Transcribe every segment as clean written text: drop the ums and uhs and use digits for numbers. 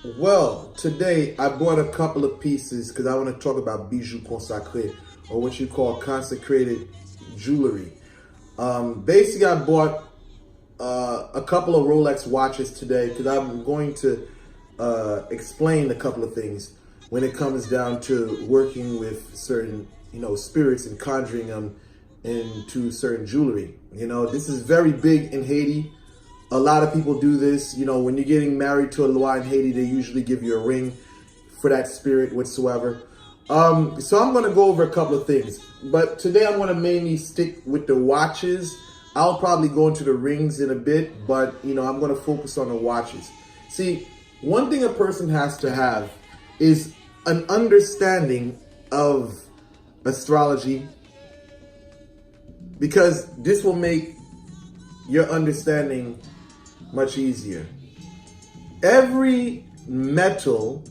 Well, today I bought a couple of pieces because I want to talk about bijoux consacré, or what you call consecrated jewelry. Basically, I bought a couple of Rolex watches today because I'm going to explain a couple of things when it comes down to working with certain, spirits and conjuring them into certain jewelry. This is very big in Haiti. A lot of people do this. When you're getting married to a Loa in Haiti, they usually give you a ring for that spirit whatsoever. So I'm going to go over a couple of things. But today I'm going to mainly stick with the watches. I'll probably go into the rings in a bit, but, I'm going to focus on the watches. See, one thing a person has to have is an understanding of astrology, because this will make your understanding much easier. Every metal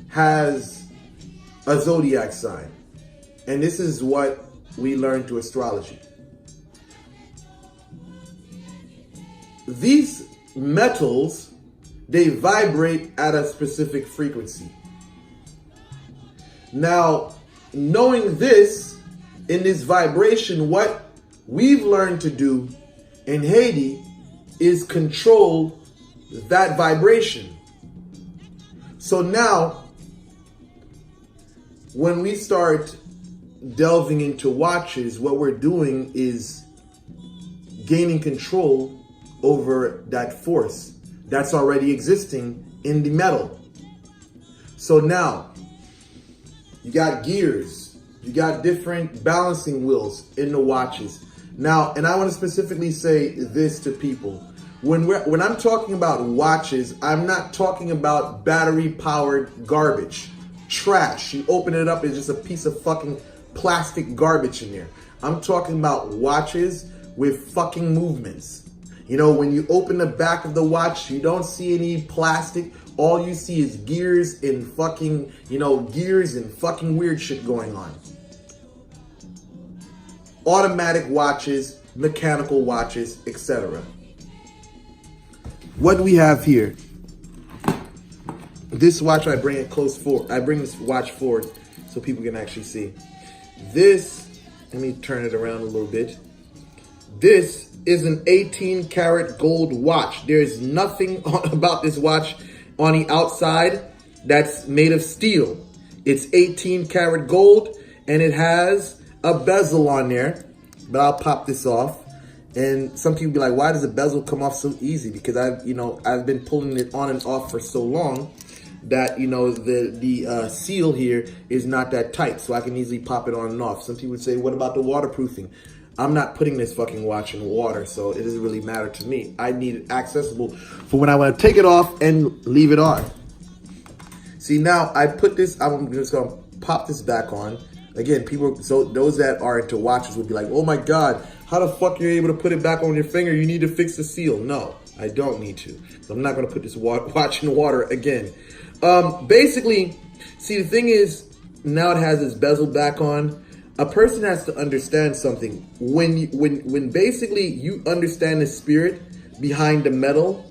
has a zodiac sign, and this is what we learn through astrology. These metals, they vibrate at a specific frequency. Now, knowing this, in this vibration, what we've learned to do in Haiti is control that vibration. So now, when we start delving into watches, what we're doing is gaining control over that force that's already existing in the metal. So now, you got gears, you got different balancing wheels in the watches. Now, and I want to specifically say this to people. When I'm talking about watches, I'm not talking about battery-powered garbage, trash. You open it up, it's just a piece of fucking plastic garbage in there. I'm talking about watches with fucking movements. When you open the back of the watch, you don't see any plastic. All you see is gears and fucking, gears and fucking weird shit going on. Automatic watches, mechanical watches, etc. What do we have here? This watch, I bring it close forward. I bring this watch forward so people can actually see. This, let me turn it around a little bit. This is an 18 karat gold watch. There's nothing about this watch on the outside that's made of steel. It's 18 karat gold, and it has a bezel on there, but I'll pop this off. And some people be like, why does the bezel come off so easy? Because I've been pulling it on and off for so long that, the seal here is not that tight, so I can easily pop it on and off. Some people would say, what about the waterproofing? I'm not putting this fucking watch in water, so it doesn't really matter to me. I need it accessible for when I want to take it off and leave it on. See, now I put this, I'm just gonna pop this back on. Again, so those that are into watches would be like, oh my God, how the fuck are you able to put it back on your finger? You need to fix the seal. No, I don't need to. So I'm not gonna put this watch in water again. Basically, see, the thing is, now it has its bezel back on. A person has to understand something. When basically you understand the spirit behind the metal,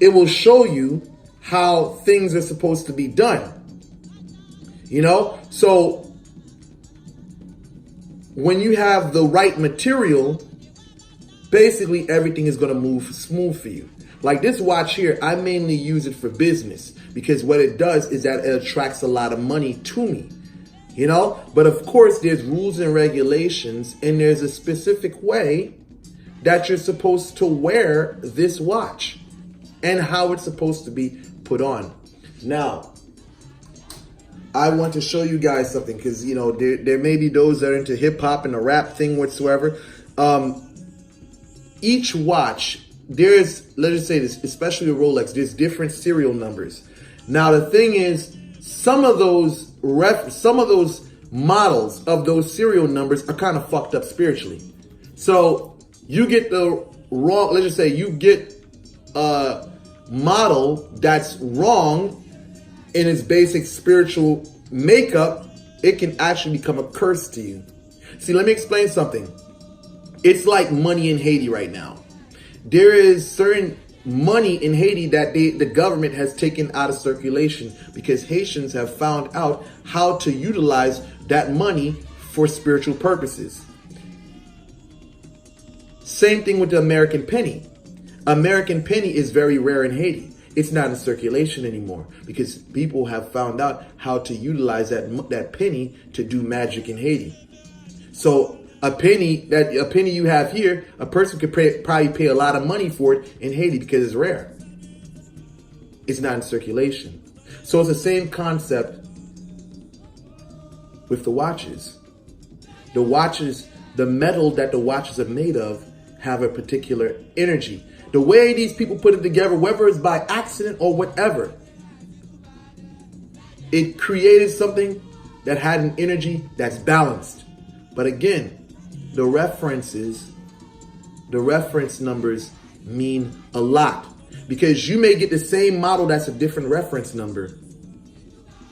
it will show you how things are supposed to be done. So when you have the right material, basically everything is going to move smooth for you. Like this watch here, I mainly use it for business because what it does is that it attracts a lot of money to me. But of course there's rules and regulations, and there's a specific way that you're supposed to wear this watch and how it's supposed to be put on. Now, I want to show you guys something because, there may be those that are into hip hop and the rap thing whatsoever. Each watch, let's just say this, especially with Rolex, there's different serial numbers. Now, the thing is, some of those models of those serial numbers are kind of fucked up spiritually. So you get the wrong, let's just say you get a model that's wrong in its basic spiritual makeup, it can actually become a curse to you. See, let me explain something. It's like money in Haiti right now. There is certain money in Haiti that the government has taken out of circulation, because Haitians have found out how to utilize that money for spiritual purposes. Same thing with the American penny. American penny is very rare in Haiti. It's not in circulation anymore because people have found out how to utilize that penny to do magic in Haiti. So a penny you have here, a person could probably pay a lot of money for it in Haiti because it's rare. It's not in circulation. So it's the same concept with the watches. The watches, the metal that the watches are made of, have a particular energy. The way these people put it together, whether it's by accident or whatever, it created something that had an energy that's balanced. But again, the reference numbers mean a lot, because you may get the same model that's a different reference number.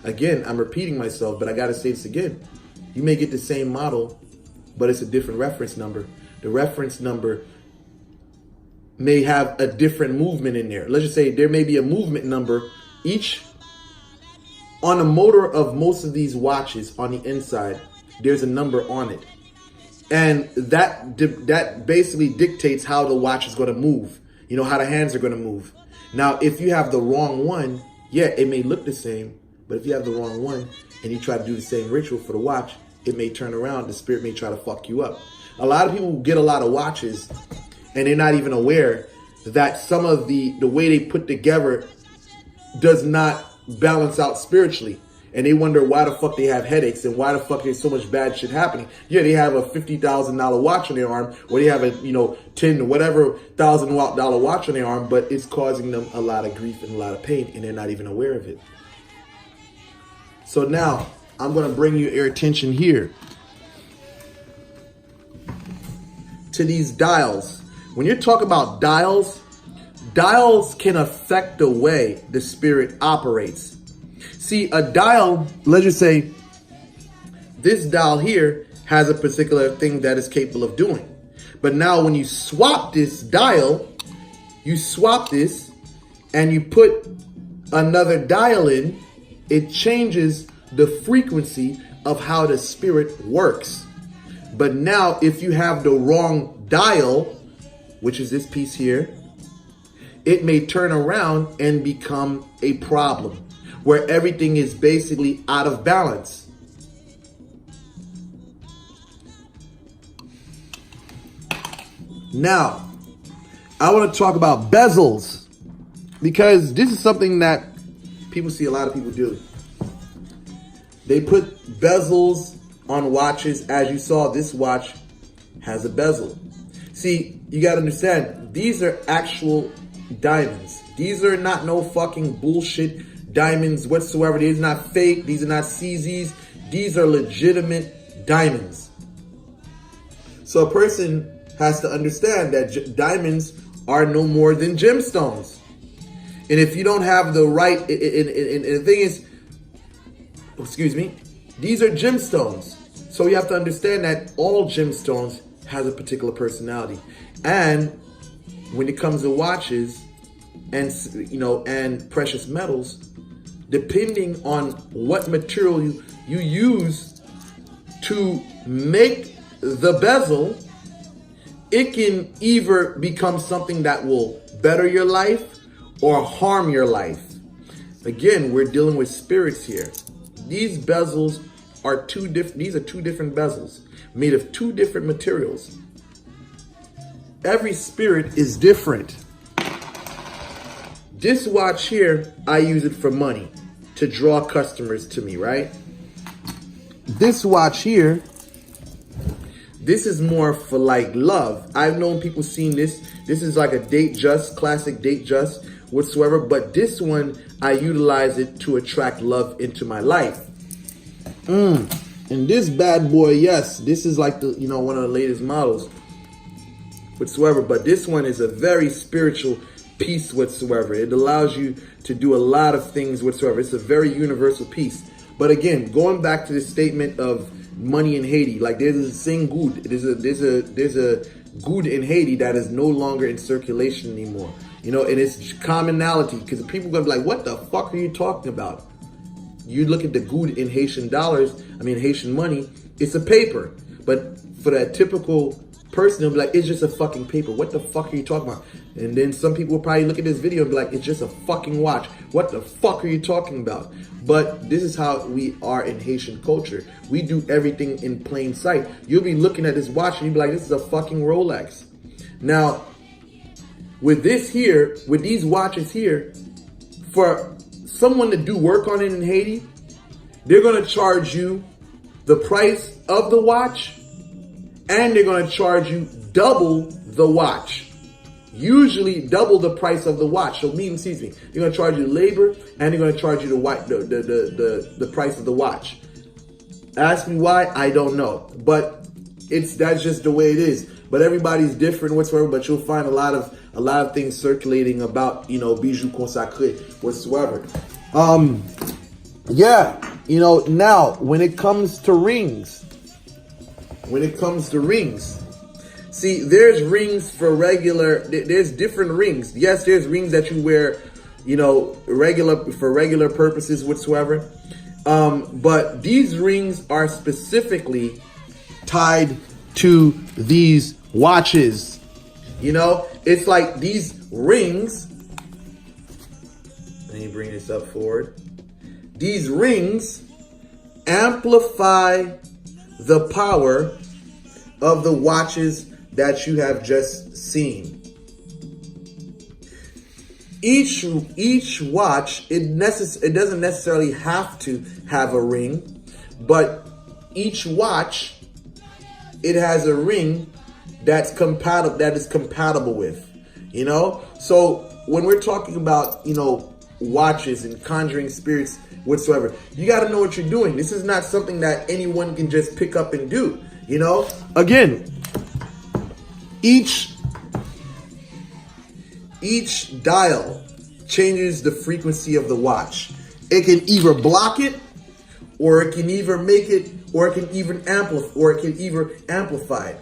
Again, I'm repeating myself, but I got to say this again. You may get the same model, but it's a different reference number. The reference number may have a different movement in there. Let's just say there may be a movement number each on the motor of most of these watches. On the inside, there's a number on it. And that basically dictates how the watch is going to move. You know, how the hands are going to move. Now, if you have the wrong one, yeah, it may look the same. But if you have the wrong one and you try to do the same ritual for the watch, it may turn around. The spirit may try to fuck you up. A lot of people get a lot of watches and they're not even aware that some of the way they put together does not balance out spiritually. And they wonder why the fuck they have headaches and why the fuck there's so much bad shit happening. Yeah, they have a $50,000 watch on their arm, or they have a, $10 whatever $1,000 watch on their arm, but it's causing them a lot of grief and a lot of pain, and they're not even aware of it. So now I'm going to bring your attention here to these dials. When you're talking about dials, dials can affect the way the spirit operates. See, a dial, let's just say this dial here has a particular thing that it's capable of doing. But now when you swap this dial, you swap this and you put another dial in, it changes the frequency of how the spirit works. But now if you have the wrong dial, which is this piece here, it may turn around and become a problem where everything is basically out of balance. Now, I want to talk about bezels, because this is something that people see a lot of people do. They put bezels on watches. As you saw, this watch has a bezel. See, you got to understand, these are actual diamonds. These are not no fucking bullshit diamonds whatsoever. These are not fake. These are not CZs. These are legitimate diamonds. So a person has to understand that diamonds are no more than gemstones. And if you don't have the right, and the thing is, excuse me, these are gemstones. So you have to understand that all gemstones has a particular personality. And when it comes to watches and, and precious metals, depending on what material you use to make the bezel, it can either become something that will better your life or harm your life. Again, we're dealing with spirits here. These bezels are two different. These are two different bezels made of two different materials. Every spirit is different. This watch here, I use it for money, to draw customers to me, right? This watch here, this is more for like love. I've known people seeing this. This is like a Datejust, classic Datejust whatsoever. But this one, I utilize it to attract love into my life. And this bad boy, yes, this is like the, one of the latest models whatsoever. But this one is a very spiritual piece whatsoever. It allows you to do a lot of things whatsoever. It's a very universal piece. But again, going back to the statement of money in Haiti, like there's a sing good. There's a good in Haiti that is no longer in circulation anymore. You know, and it's commonality because people are going to be like, what the fuck are you talking about? You look at the good in Haitian dollars, Haitian money, it's a paper. But for that typical person, they'll be like, it's just a fucking paper. What the fuck are you talking about? And then some people will probably look at this video and be like, it's just a fucking watch. What the fuck are you talking about? But this is how we are in Haitian culture. We do everything in plain sight. You'll be looking at this watch and you'll be like, this is a fucking Rolex. Now, with this here, with these watches here, for someone to do work on it in Haiti, they're going to charge you the price of the watch, and they're going to charge you double the watch. Usually double the price of the watch. So they're going to charge you labor, and they're going to charge you the price of the watch. Ask me why, I don't know. But that's just the way it is. But everybody's different whatsoever, but you'll find a lot of things circulating about, bijoux consacré whatsoever. Now when it comes to rings, see, there's rings for there's different rings. Yes, there's rings that you wear, for regular purposes whatsoever. But these rings are specifically tied to these watches. It's like these rings. Let me bring this up forward. These rings amplify the power of the watches that you have just seen. Each watch, it doesn't necessarily have to have a ring, but each watch, it has a ring that is compatible with, So when we're talking about, watches and conjuring spirits whatsoever, you got to know what you're doing. This is not something that anyone can just pick up and do, Again, each dial changes the frequency of the watch. It can either block it, or it can either make it, or it can even amplify it.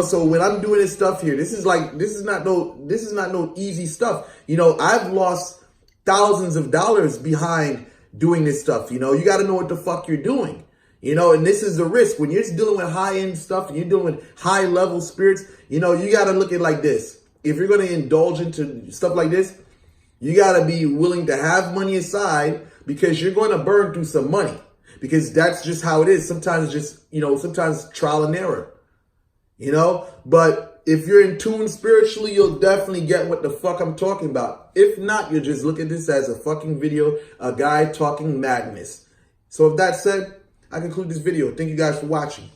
So when I'm doing this stuff here, this is not no easy stuff. I've lost thousands of dollars behind doing this stuff. You got to know what the fuck you're doing. And this is the risk when you're dealing with high-end stuff and you're dealing with high-level spirits. You got to look at it like this. If you're going to indulge into stuff like this, you got to be willing to have money aside, because you're going to burn through some money, because that's just how it is. Sometimes it's just, sometimes trial and error, but if you're in tune spiritually, you'll definitely get what the fuck I'm talking about. If not, you'll just look at this as a fucking video, a guy talking madness. So with that said, I conclude this video. Thank you guys for watching.